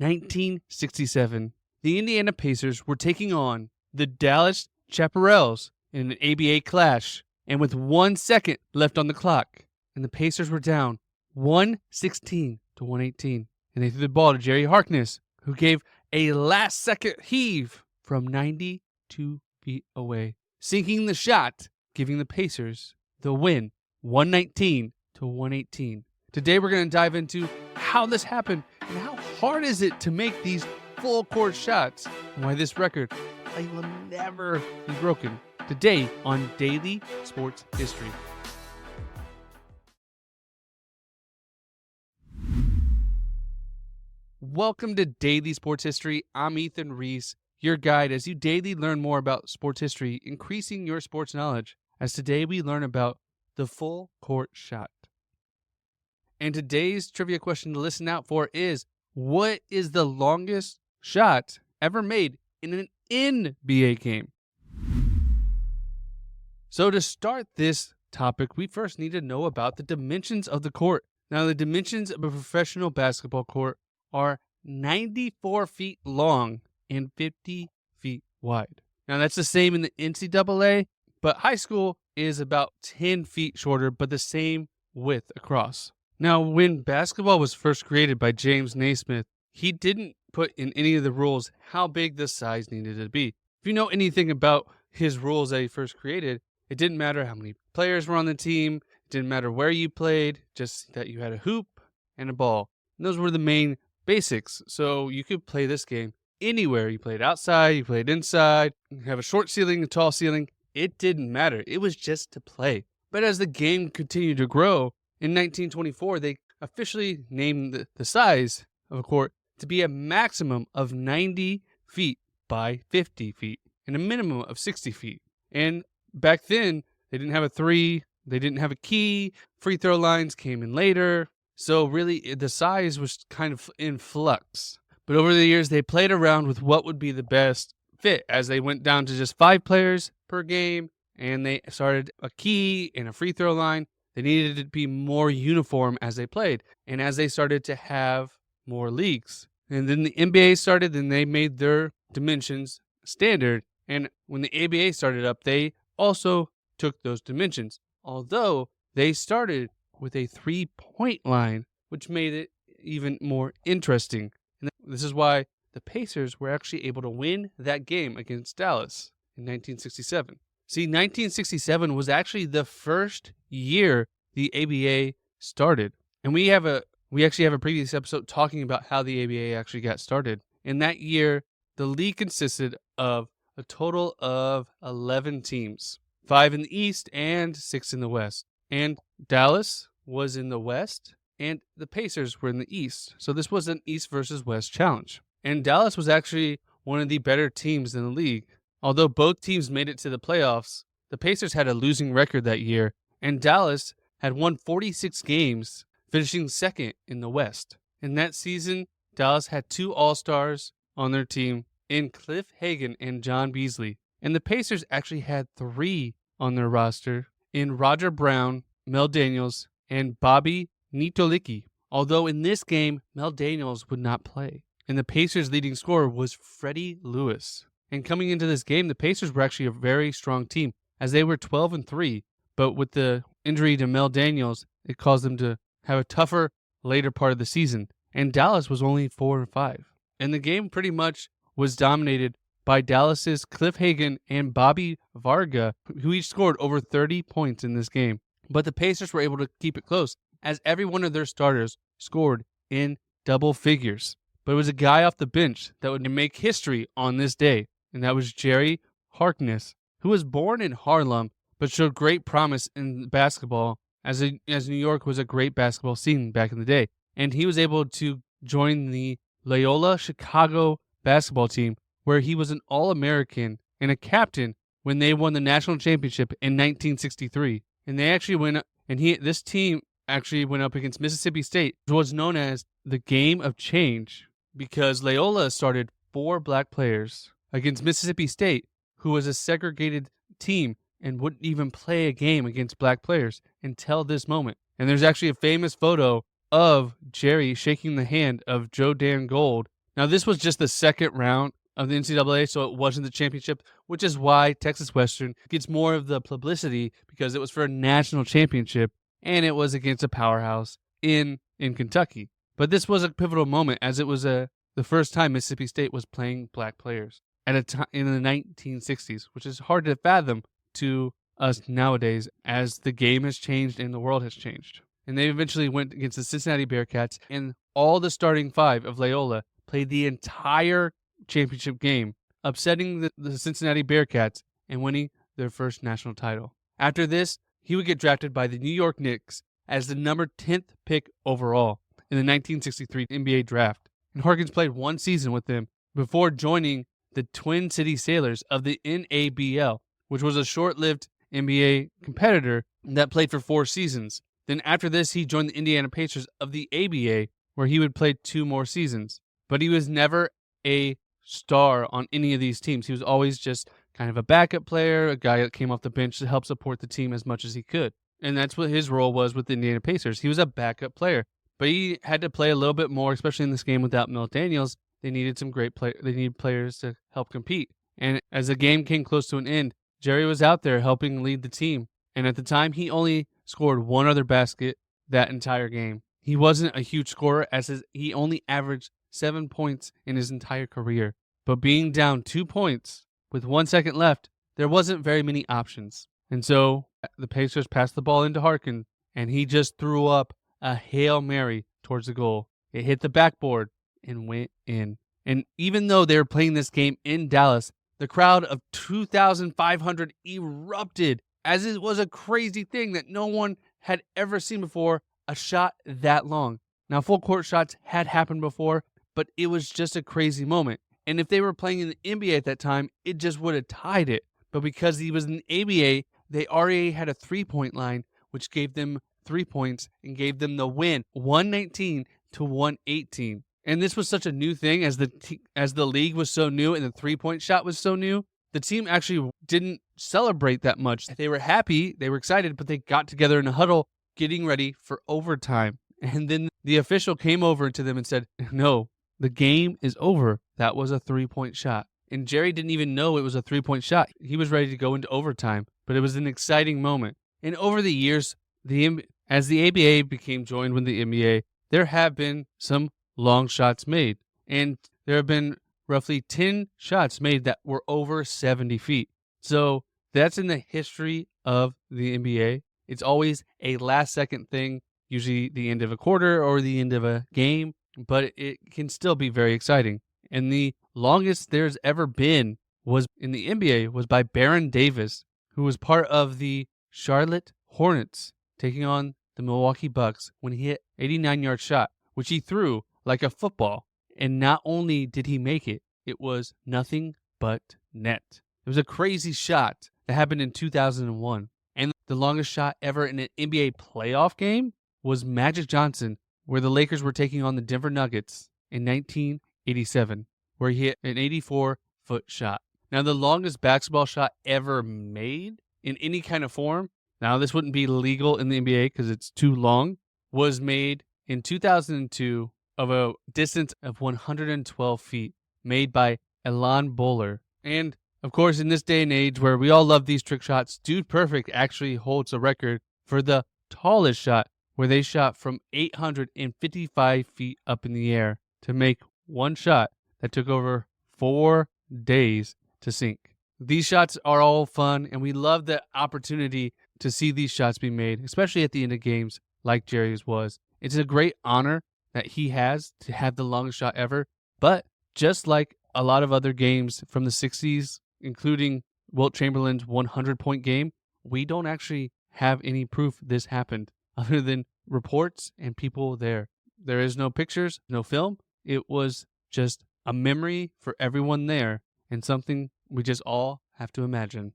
1967. The Indiana Pacers were taking on the Dallas Chaparrals in an ABA clash, and with 1 second left on the clock, and the Pacers were down 116 to 118. And they threw the ball to Jerry Harkness, who gave a last-second heave from 92 feet away, sinking the shot, giving the Pacers the win, 119 to 118. Today we're going to dive into how this happened and how hard is it to make these full-court shots, and why this record will never be broken. Today on Daily Sports History. Welcome to Daily Sports History. I'm Ethan Reese, your guide as you daily learn more about sports history, increasing your sports knowledge. As today we learn about the full court shot. And today's trivia question to listen out for is, what is the longest shot ever made in an NBA game? So to start this topic, we first need to know about the dimensions of the court. Now, the dimensions of a professional basketball court are 94 feet long and 50 feet wide. Now, that's the same in the NCAA, but high school is about 10 feet shorter, but the same width across. Now, when basketball was first created by James Naismith, he didn't put in any of the rules how big the size needed to be. If you know anything about his rules that he first created, it didn't matter how many players were on the team. It didn't matter where you played, just that you had a hoop and a ball. And those were the main basics. So you could play this game anywhere. You played outside, you played inside, you have a short ceiling, a tall ceiling. It didn't matter. It was just to play. But as the game continued to grow, in 1924, they officially named the size of a court to be a maximum of 90 feet by 50 feet and a minimum of 60 feet. And back then, they didn't have a three, they didn't have a key, free throw lines came in later. So really, the size was kind of in flux. But over the years, they played around with what would be the best fit as they went down to just 5 players per game, and they started a key and a free throw line. They needed to be more uniform as they played, and as they started to have more leagues. And then the NBA started, then they made their dimensions standard. And when the ABA started up, they also took those dimensions. Although they started with a 3-point line, which made it even more interesting. And this is why the Pacers were actually able to win that game against Dallas in 1967. See, 1967 was actually the first year the ABA started. And we actually have a previous episode talking about how the ABA actually got started. In that year, the league consisted of a total of 11 teams, 5 in the East and 6 in the West. And Dallas was in the West, and the Pacers were in the East. So this was an East versus West challenge. And Dallas was actually one of the better teams in the league. Although both teams made it to the playoffs, the Pacers had a losing record that year, and Dallas had won 46 games, finishing second in the West. In that season, Dallas had 2 All-Stars on their team in Cliff Hagan and John Beasley. And the Pacers actually had 3 on their roster in Roger Brown, Mel Daniels, and Bobby Nitolicki. Although in this game, Mel Daniels would not play. And the Pacers' leading scorer was Freddie Lewis. And coming into this game, the Pacers were actually a very strong team, as they were 12-3. But with the injury to Mel Daniels, it caused them to have a tougher later part of the season. And Dallas was only 4-5. And the game pretty much was dominated by Dallas's Cliff Hagan and Bobby Varga, who each scored over 30 points in this game. But the Pacers were able to keep it close, as every one of their starters scored in double figures. But it was a guy off the bench that would make history on this day, and that was Jerry Harkness, who was born in Harlem but showed great promise in basketball, as New York was a great basketball scene back in the day. And he was able to join the Loyola Chicago basketball team, where he was an All-American and a captain when they won the national championship in 1963. And they actually this team actually went up against Mississippi State, which was known as the Game of Change, because Loyola started 4 black players against Mississippi State, who was a segregated team and wouldn't even play a game against black players until this moment. And there's actually a famous photo of Jerry shaking the hand of Joe Dan Gold Now, this was just the second round of the NCAA, so it wasn't the championship, which is why Texas Western gets more of the publicity because it was for a national championship and it was against a powerhouse in Kentucky. But this was a pivotal moment as it was the first time Mississippi State was playing black players at a time in the 1960s, which is hard to fathom to us nowadays as the game has changed and the world has changed. And they eventually went against the Cincinnati Bearcats, and all the starting five of Loyola played the entire championship game, upsetting the Cincinnati Bearcats and winning their first national title. After this, he would get drafted by the New York Knicks as the number 10th pick overall in the 1963 NBA draft. And Harkness played one season with them before joining the Twin City Sailors of the NABL, which was a short-lived NBA competitor that played for 4 seasons. Then after this, he joined the Indiana Pacers of the ABA, where he would play 2 more seasons. But he was never a star on any of these teams. He was always just kind of a backup player, a guy that came off the bench to help support the team as much as he could. And that's what his role was with the Indiana Pacers. He was a backup player, but he had to play a little bit more, especially in this game without Milt Daniels. They needed some great They needed players to help compete. And as the game came close to an end, Jerry was out there helping lead the team. And at the time, he only scored one other basket that entire game. He wasn't a huge scorer as he only averaged 7 points in his entire career. But being down 2 points with 1 second left, there wasn't very many options. And so the Pacers passed the ball into Harkins, and he just threw up a Hail Mary towards the goal. It hit the backboard and went in. And even though they were playing this game in Dallas, the crowd of 2,500 erupted as it was a crazy thing that no one had ever seen before, a shot that long. Now, full court shots had happened before, but it was just a crazy moment. And if they were playing in the NBA at that time, it just would have tied it. But because he was in the ABA, they already had a 3-point line, which gave them 3 points and gave them the win, 119 to 118. And this was such a new thing as the league was so new and the 3-point shot was so new. The team actually didn't celebrate that much. They were happy, they were excited, but they got together in a huddle getting ready for overtime. And then the official came over to them and said, "No, the game is over. That was a 3-point shot." And Jerry didn't even know it was a 3-point shot. He was ready to go into overtime, but it was an exciting moment. And over the years, as the ABA became joined with the NBA, there have been some long shots made. And there have been roughly 10 shots made that were over 70 feet. So that's in the history of the NBA. It's always a last-second thing, usually the end of a quarter or the end of a game, but it can still be very exciting. And the longest there's ever been was in the NBA was by Baron Davis, who was part of the Charlotte Hornets taking on the Milwaukee Bucks when he hit an 89-yard shot, which he threw like a football. And not only did he make it, it was nothing but net. It was a crazy shot that happened in 2001. And the longest shot ever in an NBA playoff game was Magic Johnson, where the Lakers were taking on the Denver Nuggets in 1987, where he hit an 84-foot shot. Now, the longest basketball shot ever made in any kind of form, now this wouldn't be legal in the NBA because it's too long, was made in 2002 of a distance of 112 feet, made by Elan Bowler. And, of course, in this day and age where we all love these trick shots, Dude Perfect actually holds a record for the tallest shot, where they shot from 855 feet up in the air to make one shot that took over 4 days to sink. These shots are all fun, and we love the opportunity to see these shots be made, especially at the end of games like Jerry's was. It's a great honor that he has to have the longest shot ever, but just like a lot of other games from the 60s, including Wilt Chamberlain's 100-point game, we don't actually have any proof this happened other than reports and people there. There is no pictures, no film. It was just a memory for everyone there and something we just all have to imagine.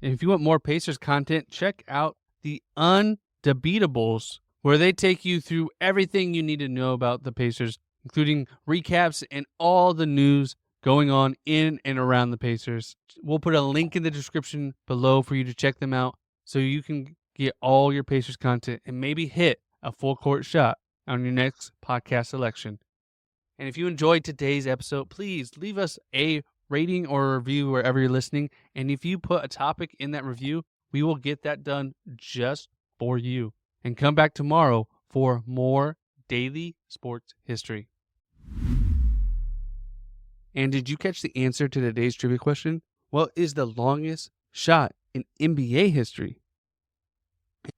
And if you want more Pacers content, check out the UndeBeatables, where they take you through everything you need to know about the Pacers, including recaps and all the news going on in and around the Pacers. We'll put a link in the description below for you to check them out so you can get all your Pacers content and maybe hit a full court shot on your next podcast selection. And if you enjoyed today's episode, please leave us a rating or a review wherever you're listening. And if you put a topic in that review, we will get that done just for you. And come back tomorrow for more daily sports history. And did you catch the answer to today's trivia question? What is the longest shot in NBA history?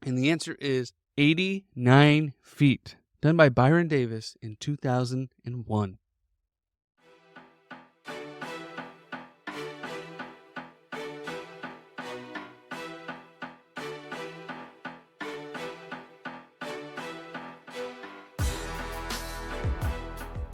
And the answer is 89 feet, done by Byron Davis in 2001.